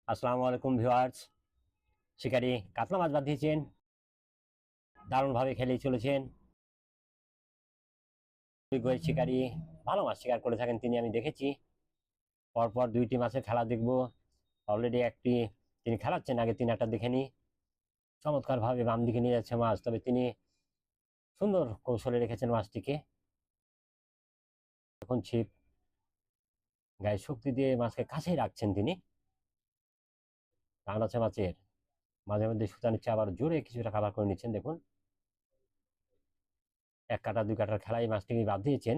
আসসালামু আলাইকুম ভিউয়ার্স। শিকারী কাতলা মাছ বাদ দিয়েছেন, দারুণভাবে খেলেই চলেছেন। শিকারী ভালো মাছ শিকার করে থাকেন তিনি, আমি দেখেছি। পরপর দুইটি মাছের খেলা দেখব। অলরেডি একটি তিনি খেলাচ্ছেন, আগে তিনি একটা দেখে নি। চমৎকার ভাবে বাম দিকে নিয়ে যাচ্ছে মাছ, তবে তিনি সুন্দর কৌশলে রেখেছেন মাছটিকে। এখন ছিপ গায়ে শক্তি দিয়ে মাছকে কাছেই রাখছেন তিনি। টান আছে মাছের, মাঝে মধ্যে সুতা নিচ্ছে, আবার জোরে কিছুটা কাভার করে নিচ্ছেন। দেখুন, এক কাটা দুই কাটার খেলায় মাছটিকে বাদ দিয়েছেন।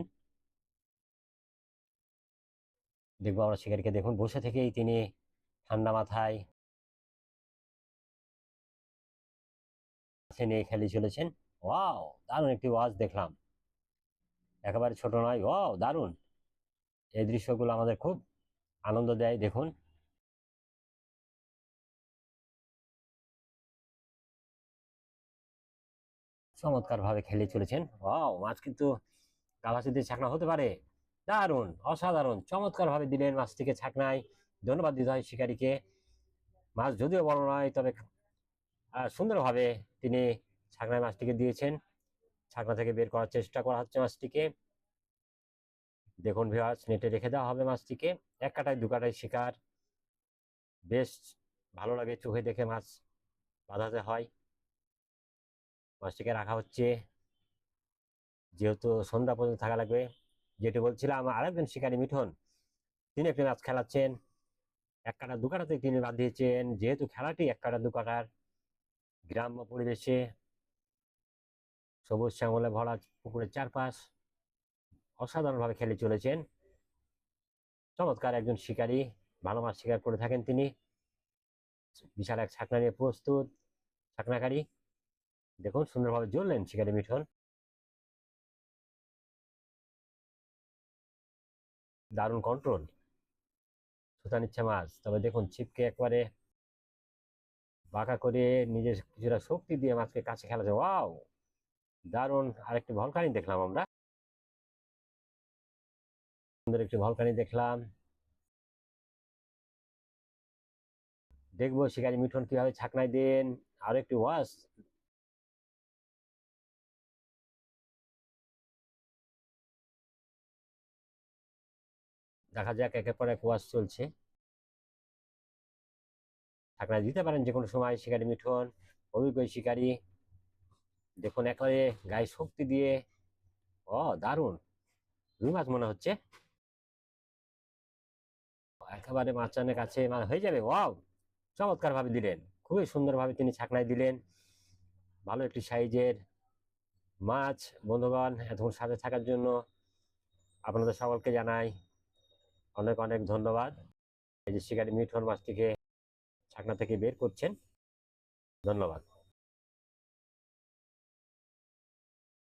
দেখবো আমরা শিকারীকে, দেখুন বসে থেকেই তিনি ঠান্ডা মাথায় নিয়ে খেলে চলেছেন। ওয়াও, দারুণ একটি ওয়াচ দেখলাম, একেবারে ছোট নয়। ওয়াও, দারুণ! এই দৃশ্যগুলো আমাদের খুব আনন্দ দেয়। দেখুন, চমৎকার ভাবে খেলে চলেছেন। ওয়াও, মাছ কিন্তু কালাসিতে ছাকনা হতে পারে। দারুণ, অসাধারণ, চমৎকার ভাবে দিলেন মাছটিকে ছাকনায়। ধন্যবাদ দিতে হয় শিকারীকে। মাছ যদিও বড় নয়, তবে সুন্দরভাবে তিনি ছাকনায় মাছটিকে দিয়েছেন। ছাকনা থেকে বের করার চেষ্টা করা হচ্ছে মাছটিকে। দেখুন ভিউয়ার্স, নেটে রেখে দেওয়া হবে মাছটিকে। এক কাটায় দু কাটায় শিকার, বেশ ভালো লাগে চোখে দেখে মাছ বাঁধাতে হয়। মাছটিকে রাখা হচ্ছে, যেহেতু সন্ধ্যা পর্যন্ত থাকা লাগবে। যেটি বলছিলাম, আরেকজন শিকারী মিঠুন, তিনি একটি মাছ খেলাচ্ছেন। এক কাটা দু কাটাতে তিনি বাদ দিয়েছেন। যেহেতু খেলাটি এক কাটা দু কাটার, গ্রাম্য পরিবেশে সবুজ শ্যামলে ভরা পুকুরের চারপাশ অসাধারণ ভাবে খেলে চলেছেন। চমৎকার একজন শিকারী, ভালো মাছ শিকার করে থাকেন তিনি। বিশাল এক ছাকনা নিয়ে প্রস্তুত ছাকনাকারী। দেখুন, সুন্দরভাবে জ্বললেন শিকারী মিঠুন। দারুণ কন্ট্রোল, সুতা নিচ্ছে মাছ, তবে দেখুন ছিপকে একবারে বাঁকা করে নিজের কিছুটা শক্তি দিয়ে মাছকে কাছে খেলাছে। ওয়াও, দারুণ! আরেকটি ভলকানি দেখলাম আমরা, সুন্দর একটি ভলকানি দেখলাম। দেখবো শিকারী মিঠুন কিভাবে ছাকনায় দেন। আরো একটি ওয়াশ দেখা যাক, একের পর এক ওয়াশ চলছে। ছাকনায় দিতে পারেন যে কোনো সময় শিকারী মিঠুন, অভিজ্ঞ শিকারী। দেখুন একেবারে গায়ে শক্তি দিয়ে। ও দারুণ, রুই মাছ মনে হচ্ছে, একেবারে মাচানের কাছে হয়ে যাবে। ওয়াও, চমৎকার ভাবে দিলেন, খুবই সুন্দর ভাবে তিনি ছাকনায় দিলেন। ভালো একটি সাইজের মাছ। বন্ধুগণ, এতক্ষণ সাথে থাকার জন্য আপনাদের সকলকে জানাই অনেক অনেক ধন্যবাদ। এই যে শিকারী মিঠুন মাছটিকে ছাকনা থেকে বের করছেন, ধন্যবাদ।